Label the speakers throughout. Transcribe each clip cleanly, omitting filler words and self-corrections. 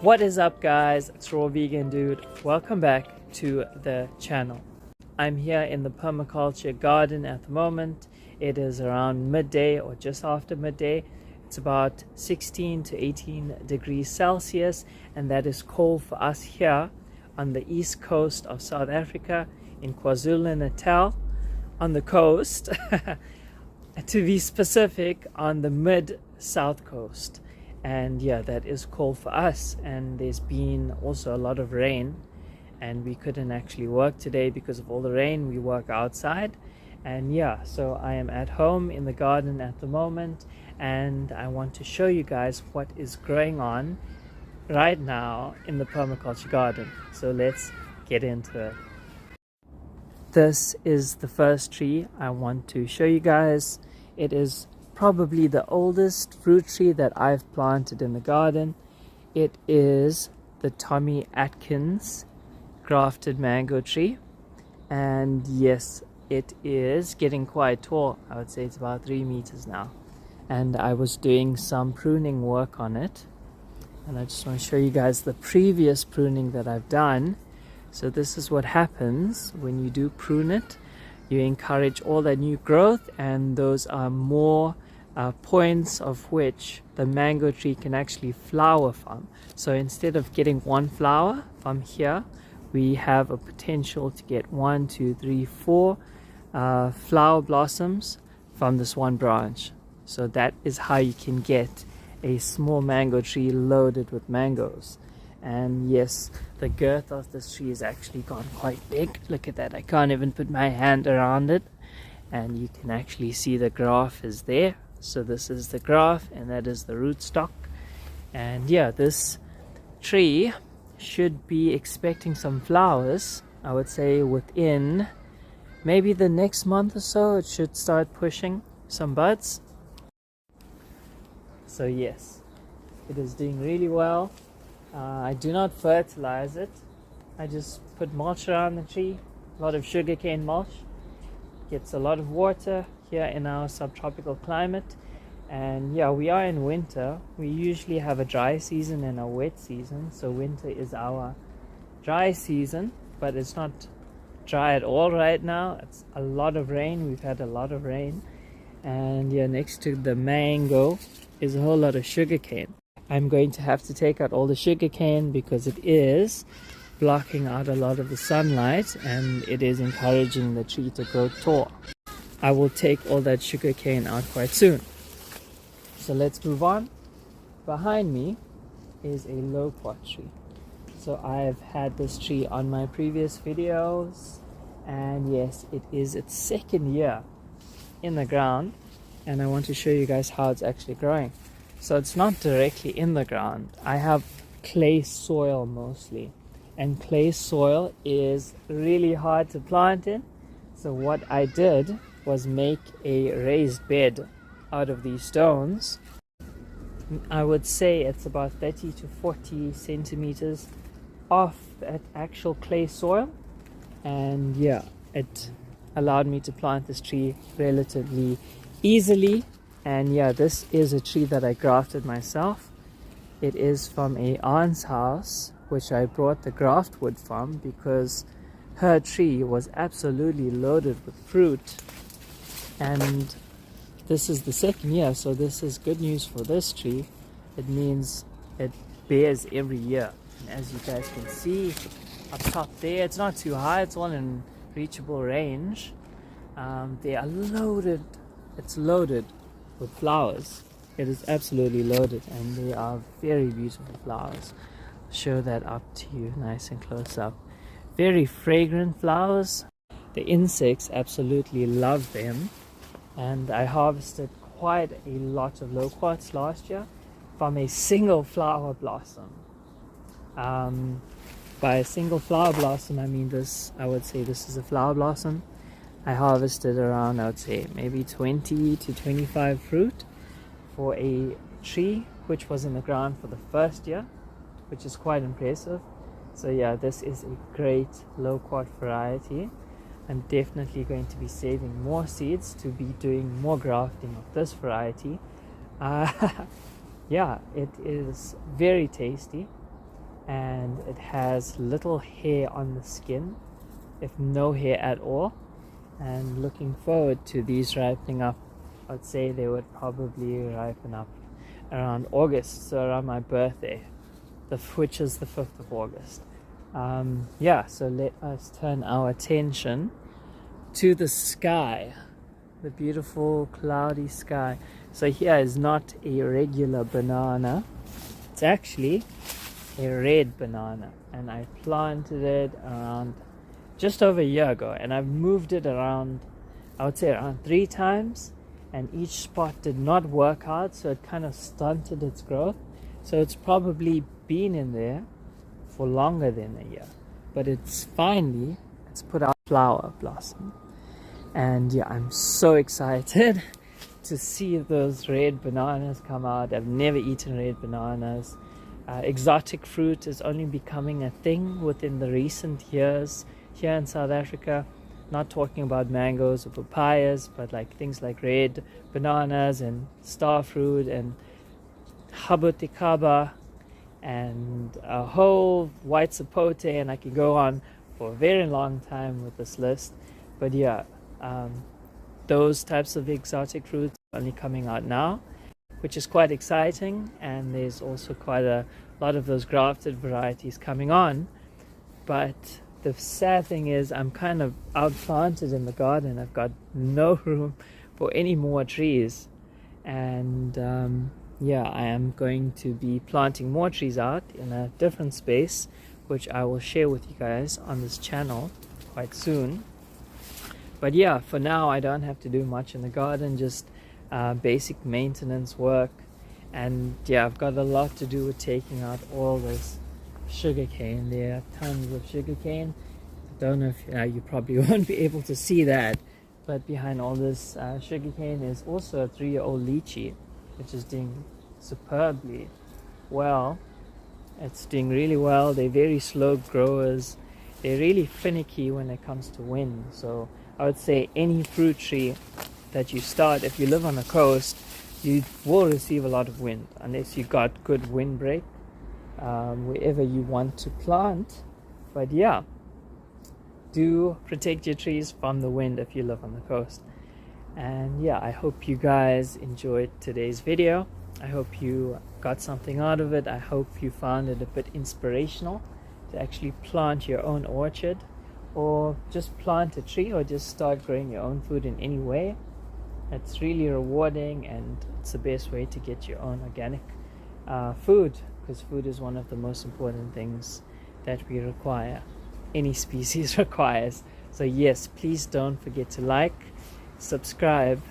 Speaker 1: What is up, guys? It's Raw Vegan Dude. Welcome back to the channel. I'm here in the permaculture garden at the moment. It is around midday or just after midday. It's about 16 to 18 degrees Celsius, and that is cold for us here on the east coast of South Africa in KwaZulu-Natal, on the coast to be specific, on the mid-south coast. And yeah, that is cold for us, and there's been also a lot of rain, and we couldn't actually work today because of all the rain. We work outside, and yeah, so I am at home in the garden at the moment, and I want to show you guys what is growing on right now in the permaculture garden. So let's get into it. This is the first tree I want to show you guys. It is probably the oldest fruit tree that I've planted in the garden. It is the Tommy Atkins grafted mango tree, and yes, it is getting quite tall. I would say it's about 3 meters now, and I was doing some pruning work on it, and I just want to show you guys the previous pruning that I've done. So this is what happens when you do prune it. You encourage all that new growth, and those are more points of which the mango tree can actually flower from. So instead of getting one flower from here, we have a potential to get 1, 2, 3, 4 flower blossoms from this one branch. So that is how you can get a small mango tree loaded with mangoes. And yes, the girth of this tree has actually gone quite big. Look at that, I can't even put my hand around it, and you can actually see the graph is there. So this is the graph, and that is the rootstock. And yeah, this tree should be expecting some flowers. I would say within maybe the next month or so, it should start pushing some buds. So yes, it is doing really well. I do not fertilize it. I just put mulch around the tree, a lot of sugarcane mulch. Gets a lot of water here in our subtropical climate. And yeah, we are in winter. We usually have a dry season and a wet season. So winter is our dry season, but it's not dry at all right now. It's a lot of rain. We've had a lot of rain. And yeah, next to the mango is a whole lot of sugarcane. I'm going to have to take out all the sugarcane because it is blocking out a lot of the sunlight, and it is encouraging the tree to grow tall. I will take all that sugarcane out quite soon. So let's move on. Behind me is a Loquat tree. So I've had this tree on my previous videos, and yes, it is its second year in the ground, and I want to show you guys how it's actually growing. So it's not directly in the ground. I have clay soil mostly, and clay soil is really hard to plant in. So what I did was make a raised bed out of these stones. I would say it's about 30 to 40 centimeters off that actual clay soil, and yeah, it allowed me to plant this tree relatively easily. And yeah, this is a tree that I grafted myself. It is from a aunt's house, which I brought the graft wood from because her tree was absolutely loaded with fruit. And this is the second year, so this is good news for this tree. It means it bears every year. And as you guys can see up top there, it's not too high, it's all in reachable range. They are loaded, it's loaded with flowers. It is absolutely loaded, and they are very beautiful flowers. I'll show that up to you nice and close up. Very fragrant flowers. The insects absolutely love them, and I harvested quite a lot of loquats last year from a single flower blossom. By a single flower blossom, I mean this. I would say this is a flower blossom. I harvested around, I would say, maybe 20 to 25 fruit for a tree which was in the ground for the first year, which is quite impressive. So yeah, this is a great loquat variety. I'm definitely going to be saving more seeds to be doing more grafting of this variety. Yeah, it is very tasty. and it has little hair on the skin, if no hair at all. And looking forward to these ripening up. I'd say they would probably ripen up around August, so around my birthday, which is the 5th of August. Yeah, so let us turn our attention to the sky, the beautiful cloudy sky. So here is not a regular banana, it's actually a red banana, and I planted it around just over a year ago, and I've moved it around, I would say around 3 times, and each spot did not work out, so it kind of stunted its growth. So it's probably been in there for longer than a year, but it's put out flower blossom. And yeah, I'm so excited to see those red bananas come out. I've never eaten red bananas. Exotic fruit is only becoming a thing within the recent years here in South Africa. Not talking about mangoes or papayas, but like things like red bananas and star fruit and jabuticaba and a whole white sapote, and I could go on for a very long time with this list. But yeah, those types of exotic fruits are only coming out now, which is quite exciting, and there's also quite a lot of those grafted varieties coming on. But the sad thing is I'm kind of outplanted in the garden. I've got no room for any more trees, and yeah, I am going to be planting more trees out in a different space, which I will share with you guys on this channel quite soon. But yeah, for now I don't have to do much in the garden, just basic maintenance work. And yeah, I've got a lot to do with taking out all this sugarcane. There are tons of sugarcane. I don't know if you probably won't be able to see that, but behind all this sugarcane is also a 3-year-old lychee, which is doing superbly well. It's doing really well. They're very slow growers. They're really finicky when it comes to wind. So I would say any fruit tree that you start, if you live on the coast, you will receive a lot of wind unless you got good windbreak wherever you want to plant. But yeah, do protect your trees from the wind if you live on the coast. And yeah, I hope you guys enjoyed today's video. I hope you got something out of it. I hope you found it a bit inspirational to actually plant your own orchard, or just plant a tree, or just start growing your own food in any way. It's really rewarding, and it's the best way to get your own organic food, because food is one of the most important things that we require, any species requires. So yes, please don't forget to like, subscribe,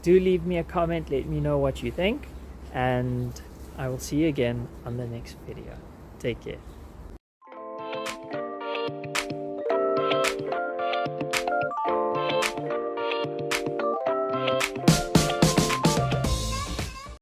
Speaker 1: do leave me a comment, let me know what you think, and I will see you again on the next video. Take care.